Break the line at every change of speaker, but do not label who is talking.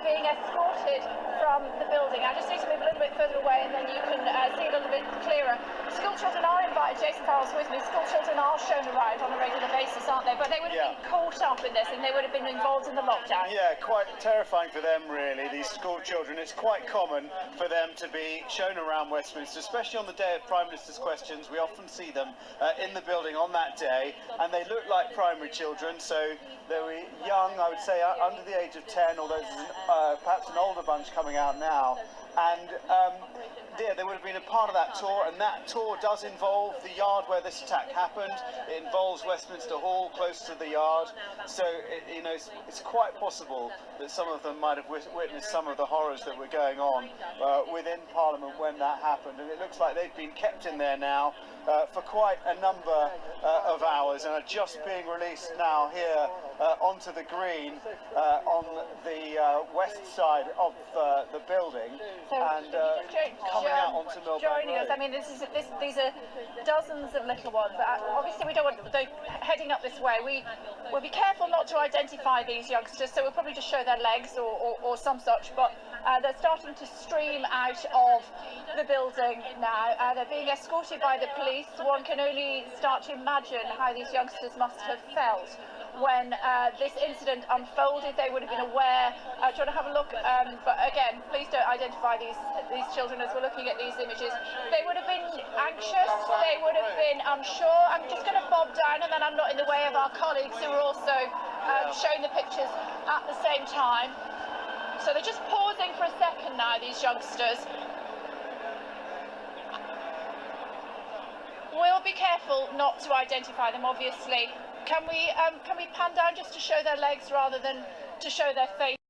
they're being escorted from the building. I just need to move a little bit further away and then you can see a little bit clearer. School children are invited. Jason Farrell's with me. School children are shown around on a regular basis, aren't they? But they would have been caught up in this and they would have been involved in the lockdown.
Yeah, quite terrifying for them, really, these school children. It's quite common for them to be shown around Westminster, especially on the day of Prime Minister's Questions. We often see them in the building on that day, and they look like primary children, so they were young, I would say under the age of 10, although there's perhaps an older bunch coming out now. And yeah, they would have been a part of that tour, and that tour does involve the yard where this attack happened. It involves Westminster Hall, close to the yard. So it's quite possible that some of them might have witnessed some of the horrors that were going on within Parliament when that happened. And it looks like they've been kept in there now for quite a number of hours, and are just being released now here onto the green on the west side of the building.
So
and coming out onto Millbank
joining
Road.
us, I mean, these are dozens of little ones. Obviously, we don't want them heading up this way. We'll be careful not to identify these youngsters, so we'll probably just show their legs or some such. But they're starting to stream out of the building now. They're being escorted by the police. One can only start to imagine how these youngsters must have felt when this incident unfolded. They would have been aware. Do you want to have a look? But again, please don't identify these children as we're looking at these images. They would have been anxious. They would have been unsure. I'm just going to bob down, and then I'm not in the way of our colleagues who are also showing the pictures at the same time. So they're just pausing for a second now, these youngsters. We'll be careful not to identify them, obviously. Can we pan down just to show their legs rather than to show their face?